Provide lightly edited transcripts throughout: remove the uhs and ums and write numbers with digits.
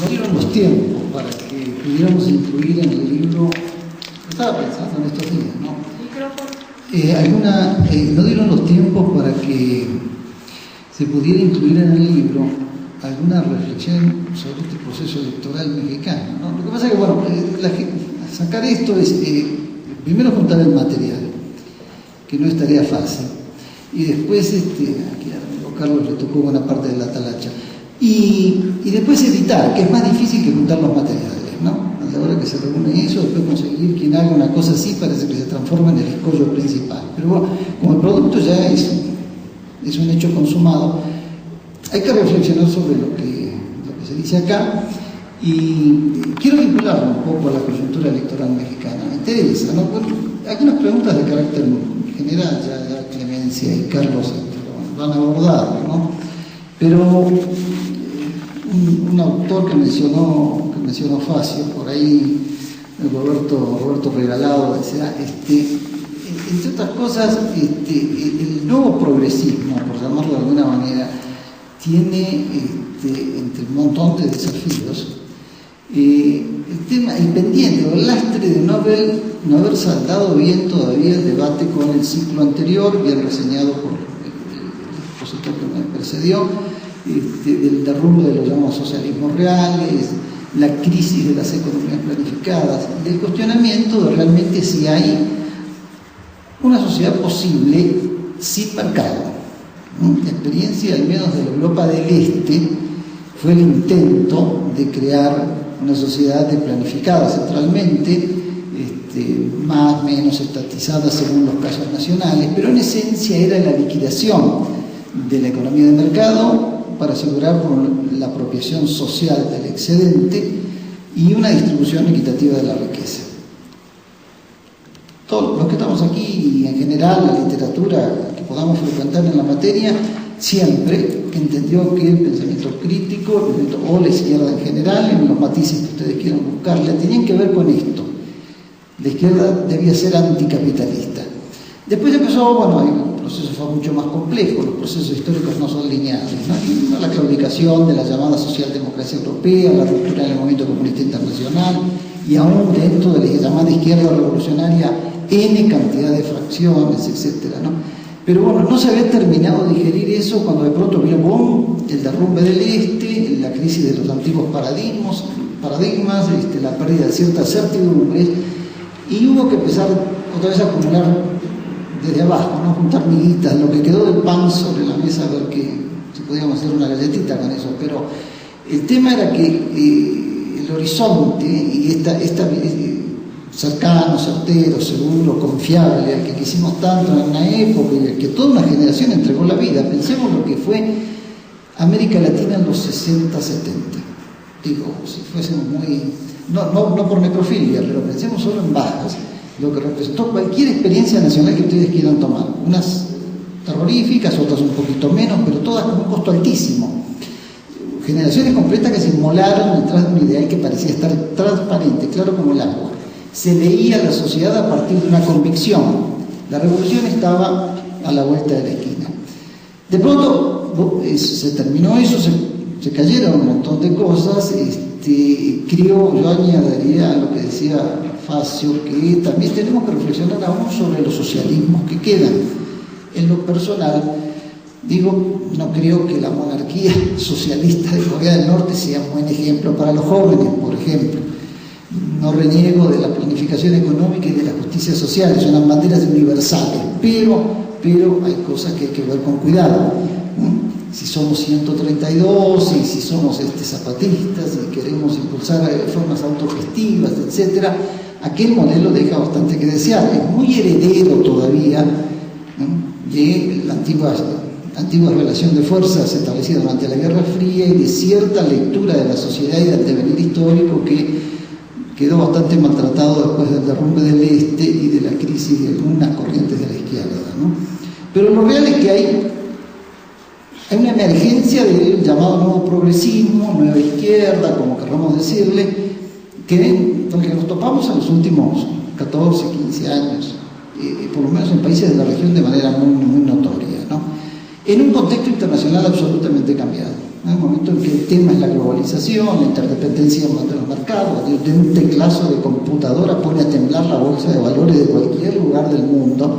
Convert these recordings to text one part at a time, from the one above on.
no dieron los tiempos para que pudiéramos incluir en el libro. Estaba pensando en estos días, ¿no? No dieron los tiempos para que se pudiera incluir en el libro alguna reflexión sobre este proceso electoral mexicano, ¿no? Lo que pasa es que, bueno, sacar esto es, primero juntar el material, que no es tarea fácil, y después, aquí a Carlos le tocó buena parte de la talacha, y después editar, que es más difícil que juntar los materiales, ¿no? A la hora que se reúne eso, después conseguir quien haga una cosa así, parece que se transforma en el escollo principal. Pero bueno, como el producto ya es un hecho consumado, hay que reflexionar sobre lo que se dice acá, y quiero vincularlo un poco a la coyuntura electoral mexicana. Me interesa, ¿no? Bueno, hay unas preguntas de carácter general, ya Clemencia y Carlos van a abordar, ¿no? Pero un autor que mencionó Facio, por ahí, Roberto Regalado, decía, entre otras cosas, el nuevo progresismo, por llamarlo de alguna manera, tiene entre un montón de desafíos el pendiente o el lastre de no haber saldado bien todavía el debate con el ciclo anterior, bien reseñado por el expositor que me precedió, del derrumbe de los llamados socialismos reales, la crisis de las economías planificadas, del cuestionamiento de realmente si hay una sociedad posible sin mercado. La experiencia, al menos de la Europa del Este, fue el intento de crear una sociedad planificada centralmente, más o menos estatizada según los casos nacionales, pero en esencia era la liquidación de la economía de mercado para asegurar la apropiación social del excedente y una distribución equitativa de la riqueza. Todos los que estamos aquí y en general la literatura que podamos frecuentar en la materia siempre entendió que el pensamiento crítico o la izquierda en general, en los matices que ustedes quieran buscarle, tenían que ver con esto. La izquierda debía ser anticapitalista. Después empezó, bueno, el proceso fue mucho más complejo, los procesos históricos no son lineales, ¿no? La claudicación de la llamada socialdemocracia europea, la ruptura del movimiento comunista internacional, y aún dentro de la llamada izquierda revolucionaria, N cantidad de fracciones, etcétera, ¿no? Pero bueno, no se había terminado de digerir eso cuando de pronto vino boom, el derrumbe del Este, la crisis de los antiguos paradigmas, la pérdida de ciertas certidumbres, y hubo que empezar otra vez a acumular desde abajo, ¿no? Juntar miguitas, lo que quedó del pan sobre la mesa, a ver si podíamos hacer una galletita con eso. Pero el tema era que el horizonte y esta cercano, certero, seguro, confiable, al que quisimos tanto en una época y al que toda una generación entregó la vida. Pensemos lo que fue América Latina en los 60, 70. Digo, si fuésemos muy... No por necrofilia, pero pensemos solo en bajas, lo que representó cualquier experiencia nacional que ustedes quieran tomar. Unas terroríficas, otras un poquito menos, pero todas con un costo altísimo. Generaciones completas que se inmolaron detrás de un ideal que parecía estar transparente, claro como el agua. Se leía la sociedad a partir de una convicción. La revolución estaba a la vuelta de la esquina. De pronto se terminó eso, se cayeron un montón de cosas. Yo añadiría a lo que decía Facio, que también tenemos que reflexionar aún sobre los socialismos que quedan. En lo personal, no creo que la monarquía socialista de Corea del Norte sea un buen ejemplo para los jóvenes, por ejemplo. No reniego de la planificación económica y de la justicia social, son banderas universales, pero hay cosas que hay que ver con cuidado. Si somos 132 y si somos zapatistas y queremos impulsar formas autogestivas, etcétera, aquel modelo deja bastante que desear. Es muy heredero todavía, ¿no?, de la antigua relación de fuerzas establecida durante la Guerra Fría y de cierta lectura de la sociedad y del devenir histórico que quedó bastante maltratado después del derrumbe del Este y de la crisis de algunas corrientes de la izquierda, ¿no? Pero lo real es que hay una emergencia del llamado nuevo progresismo, nueva izquierda, como querramos decirle, con el que nos topamos en los últimos 14, 15 años, por lo menos en países de la región de manera muy, muy notoria, ¿no? En un contexto internacional absolutamente cambiado. ¿no? En el momento en que el tema es la globalización, la interdependencia de los mercados, de un teclazo de computadora pone a temblar la bolsa de valores de cualquier lugar del mundo.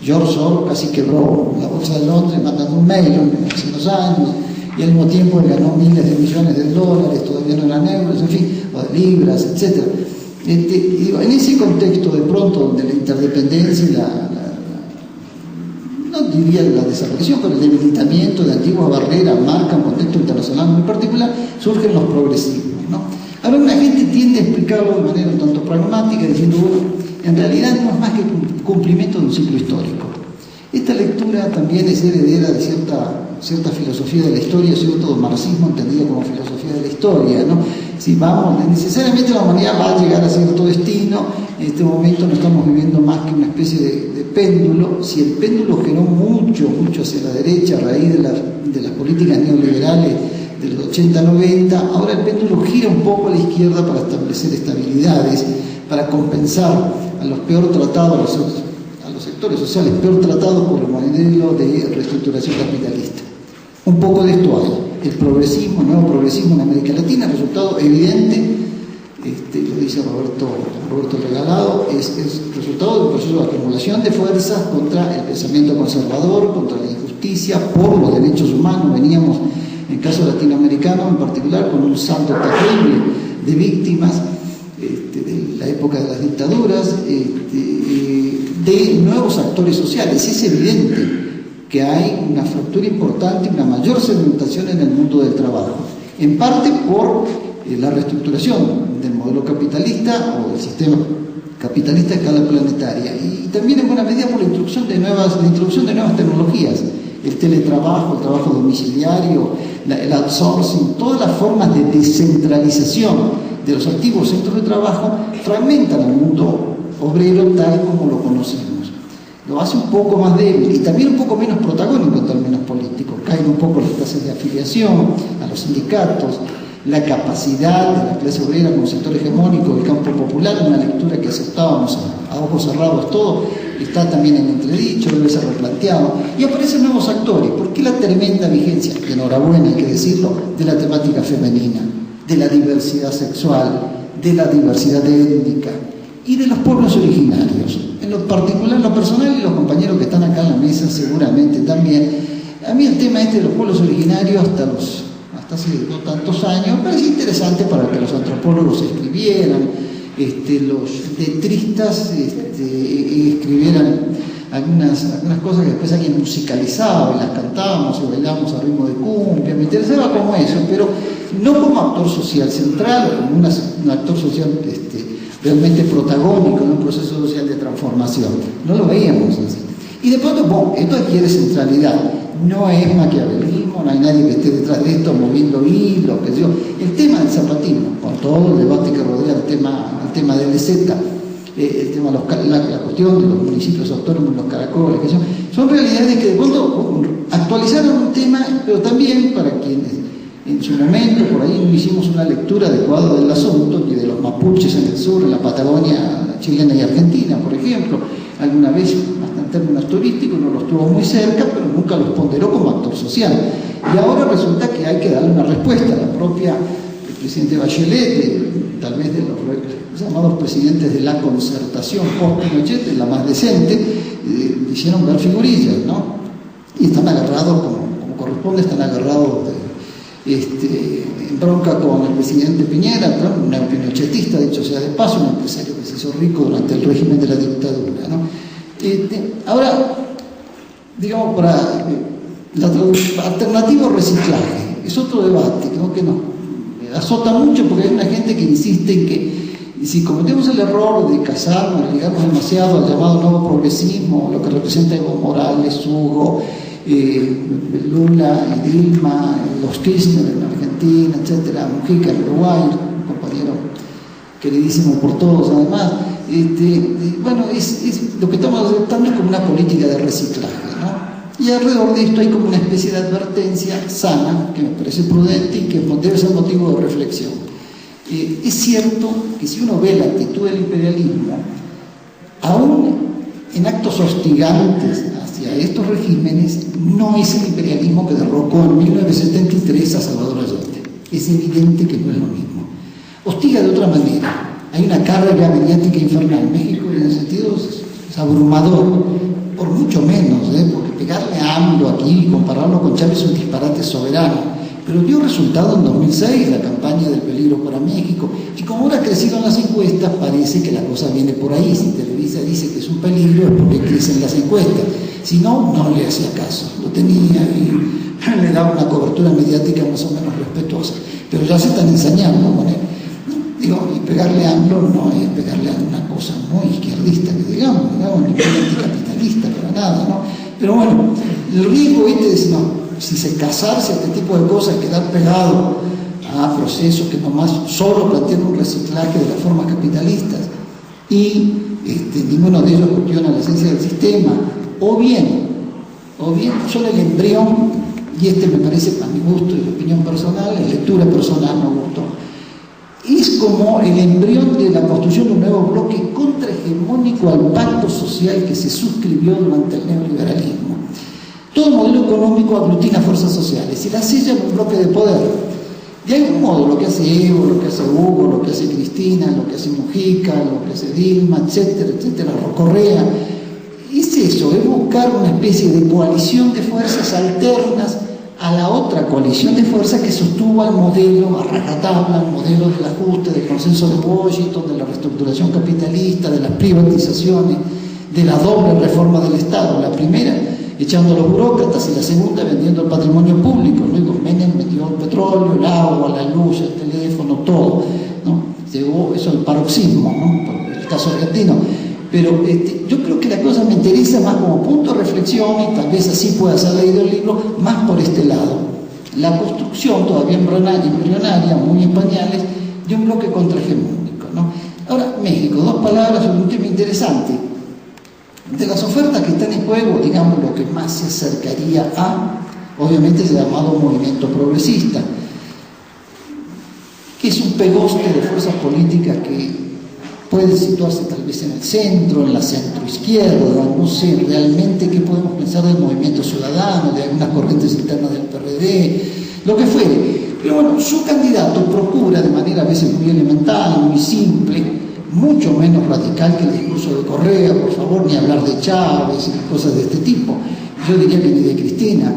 George Soros casi quebró la bolsa de Londres mandando un mail hace unos años, y al mismo tiempo ganó miles de millones de dólares, todavía no eran euros, en fin, o de libras, etc. En ese contexto, de pronto, donde la interdependencia y no diría la desaparición, pero el debilitamiento de antiguas barreras marca un contexto internacional muy particular, surgen los progresismos, ¿no? Ahora una gente tiende a explicarlo de manera un tanto pragmática, diciendo, bueno, en realidad no es más que cumplimiento de un ciclo histórico. Esta lectura también es heredera de cierta filosofía de la historia, sobre todo marxismo entendido como filosofía de la historia, ¿no? Si vamos, necesariamente la humanidad va a llegar a cierto destino. En este momento no estamos viviendo más que una especie de péndulo. Si el péndulo giró mucho hacia la derecha a raíz de las políticas neoliberales de los 80-90, ahora el péndulo gira un poco a la izquierda para establecer estabilidades, para compensar a los peor tratados, a los sectores sociales peor tratados por el modelo de reestructuración capitalista. Un poco de esto hay. El progresismo, el nuevo progresismo en América Latina, resultado evidente, lo dice Roberto Regalado, es resultado de un proceso de acumulación de fuerzas contra el pensamiento conservador, contra la injusticia, por los derechos humanos. Veníamos, en el caso latinoamericano en particular, con un saldo terrible de víctimas de la época de las dictaduras, de nuevos actores sociales. Es evidente que hay una fractura importante, una mayor segmentación en el mundo del trabajo, en parte por la reestructuración del modelo capitalista o del sistema capitalista a escala planetaria, y también en buena medida por la introducción de nuevas tecnologías, el teletrabajo, el trabajo domiciliario, el outsourcing, todas las formas de descentralización de los antiguos centros de trabajo fragmentan al mundo obrero tal como lo conocemos. Lo hace un poco más débil y también un poco menos protagónico en términos políticos. Caen un poco las tasas de afiliación a los sindicatos, la capacidad de la clase obrera como sector hegemónico del campo popular, una lectura que aceptábamos a ojos cerrados todo, está también en entredicho, debe ser replanteado. Y aparecen nuevos actores. ¿Por qué la tremenda vigencia, que enhorabuena hay que decirlo, de la temática femenina, de la diversidad sexual, de la diversidad étnica y de los pueblos originarios? En lo particular, en lo personal, y los compañeros que están acá en la mesa seguramente también, a mí el tema de los pueblos originarios hasta hace no tantos años me parecía interesante para que los antropólogos escribieran, los letristas escribieran algunas cosas que después alguien musicalizaba y las cantábamos y bailábamos a ritmo de cumbia. Me interesaba como eso, pero no como actor social central o como un actor social realmente protagónico en un proceso social de transformación. No lo veíamos así. Y de pronto, esto adquiere centralidad. No es maquiavelismo, no hay nadie que esté detrás de esto moviendo hilos, qué sé yo. El tema del zapatismo, con todo el debate que rodea el tema del EZ, la cuestión de los municipios autónomos, los caracoles, qué sé yo, son realidades que de pronto actualizaron un tema, pero también para quienes en su momento por ahí no hicimos una lectura adecuada del asunto, y de los mapuches en el sur, en la Patagonia chilena y argentina, por ejemplo, alguna vez hasta en términos turísticos no los tuvo muy cerca, pero nunca los ponderó como actor social. Y ahora resulta que hay que darle una respuesta. La propia presidente Bachelet, tal vez de los llamados presidentes de la concertación post-Pinochet, la más decente, hicieron ver figurillas, ¿no? Y están agarrados, como corresponde, están agarrados en bronca con el presidente Piñera, un neopinochetista, dicho sea de paso, un empresario que se hizo rico durante el régimen de la dictadura, ¿no? Ahora, digamos, para alternativo reciclaje, es otro debate, ¿no? Que nos azota mucho, porque hay una gente que insiste en que si cometemos el error de casarnos, ligarnos demasiado al llamado nuevo progresismo, lo que representa Evo Morales, Hugo, Lula y Dilma, los Kirchner en Argentina, etcétera, Mujica en Uruguay, un compañero queridísimo por todos además, bueno, lo que estamos adoptando es como una política de reciclaje, ¿no? Y alrededor de esto hay como una especie de advertencia sana, que me parece prudente y que debe ser motivo de reflexión. Es cierto que si uno ve la actitud del imperialismo, aún en actos hostigantes hacia estos regímenes no es el imperialismo que derrocó en 1973 a Salvador Allende. Es evidente que no es lo mismo. Hostiga de otra manera. Hay una carga mediática infernal. México, en ese sentido, es abrumador, por mucho menos, porque pegarle a AMLO aquí y compararlo con Chávez es un disparate soberano. Pero dio resultado en 2006 la campaña del peligro para México. Y como ahora ha crecido en las encuestas, parece que la cosa viene por ahí. Si Televisa dice que es un peligro, es porque crecen las encuestas. Si no, no le hacía caso. Lo tenía y le daba una cobertura mediática más o menos respetuosa. Pero ya se están ensañando con él. Digo, y pegarle a AMLO no es pegarle a una cosa muy izquierdista, que digamos, ni anticapitalista, para nada, ¿no? Pero bueno, el riesgo de si se casarse a este tipo de cosas, quedar pegado a procesos que nomás solo plantean un reciclaje de las formas capitalistas y ninguno de ellos cuestiona la esencia del sistema, o bien son el embrión, y me parece para mi gusto y opinión personal, la lectura personal me gustó, es como el embrión de la construcción de un nuevo bloque contrahegemónico al pacto social que se suscribió durante el neoliberalismo. Todo modelo económico aglutina fuerzas sociales y las sella en un bloque de poder. De algún modo, lo que hace Evo, lo que hace Hugo, lo que hace Cristina, lo que hace Mujica, lo que hace Dilma, etcétera, Correa, es eso, es buscar una especie de coalición de fuerzas alternas a la otra coalición de fuerzas que sostuvo al modelo, a rajatabla, al modelo del ajuste, del consenso de Washington, de la reestructuración capitalista, de las privatizaciones, de la doble reforma del Estado. La primera, echando a los burócratas, y la segunda, vendiendo el patrimonio público. Luego Menem metió el petróleo, el agua, la luz, el teléfono, todo, ¿no? Llegó eso al paroxismo, ¿no? Por el caso argentino. Pero yo creo que la cosa me interesa más como punto de reflexión, y tal vez así pueda ser leído el libro, más por este lado. La construcción, todavía embrionaria, muy en pañales, de un bloque contrahegemónico, ¿no? Ahora, México, dos palabras sobre un tema interesante. De las ofertas que están en juego, digamos, lo que más se acercaría a, obviamente, es el llamado movimiento progresista, que es un pegoste de fuerzas políticas que puede situarse tal vez en el centro, en la centroizquierda, no sé realmente qué podemos pensar del movimiento ciudadano, de algunas corrientes internas del PRD, lo que fuere. Pero bueno, su candidato procura de manera a veces muy elemental, muy simple, mucho menos radical que el discurso de Correa, por favor, ni hablar de Chávez y cosas de este tipo. Yo diría que ni de Cristina.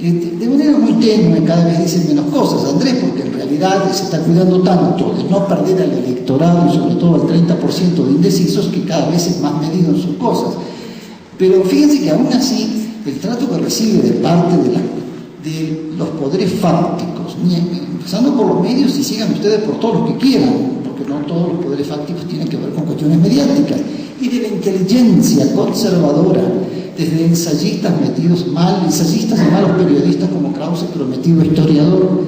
De manera muy tenue, cada vez dicen menos cosas, Andrés, porque en realidad se está cuidando tanto de no perder al electorado y sobre todo al 30% de indecisos, que cada vez es más medido en sus cosas. Pero fíjense que aún así el trato que recibe de parte de los poderes fácticos, empezando por los medios, y sigan ustedes por todos los que quieran, porque no todos los poderes fácticos tienen que ver con cuestiones mediáticas, y de la inteligencia conservadora, desde ensayistas metidos mal, ensayistas y malos periodistas como Krause, prometido historiador,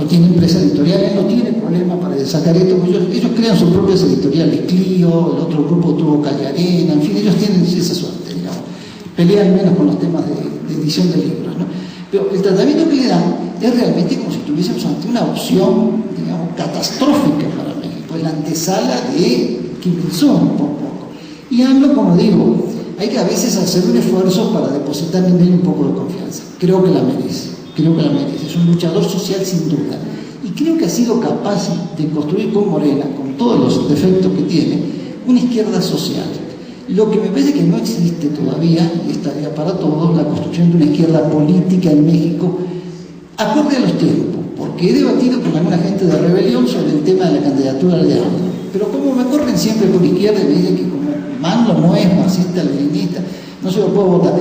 tiene empresa editorial, él no tiene problema para sacar esto, ellos crean sus propias editoriales, Clio, el otro grupo tuvo Callarena, en fin, ellos tienen esa suerte, digamos, pelean menos con los temas de edición de libros, ¿no? Pero el tratamiento que le dan es realmente como si estuviésemos ante una opción, digamos, catastrófica para México, la antesala de Kim Il-sung, un poco. Y hablo, como digo, hay que a veces hacer un esfuerzo para depositar en él un poco de confianza. Creo que la merece. Es un luchador social sin duda. Y creo que ha sido capaz de construir con Morena, con todos los defectos que tiene, una izquierda social. Lo que me parece que no existe todavía, y es tarea para todos, la construcción de una izquierda política en México, acorde a los tiempos, porque he debatido con alguna gente de Rebelión sobre el tema de la candidatura de AMLO. Pero como me corren siempre por izquierda y me dicen que como Mando no es marxista, leninista, no se lo puedo votar.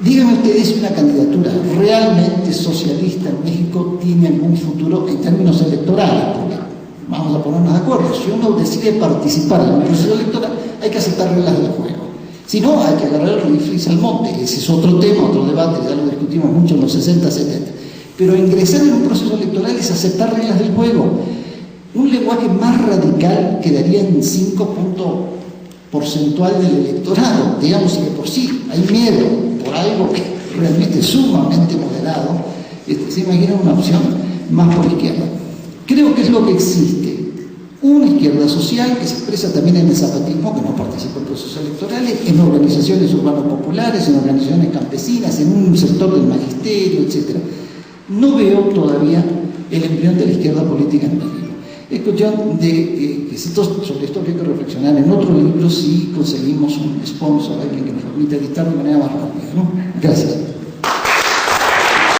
Díganme ustedes si una candidatura realmente socialista en México tiene algún futuro en términos electorales, porque vamos a ponernos de acuerdo, si uno decide participar en un proceso electoral, hay que aceptar reglas del juego. Si no, hay que agarrar el rifle y al monte. Ese es otro tema, otro debate, ya lo discutimos mucho en los 60, 70. Pero ingresar en un proceso electoral es aceptar reglas del juego. Un lenguaje más radical quedaría en 5 puntos porcentual del electorado, digamos, que por sí hay miedo por algo que realmente es sumamente moderado, se imagina una opción más por izquierda. Creo que es lo que existe. una izquierda social que se expresa también en el zapatismo, que no participa en procesos electorales, en organizaciones urbanos populares, en organizaciones campesinas, en un sector del magisterio, etc. No veo todavía el embrión de la izquierda política en México. Es cuestión de que sobre esto hay que reflexionar en otro libro si conseguimos un sponsor, alguien que nos permita editar de manera más rápida, ¿no?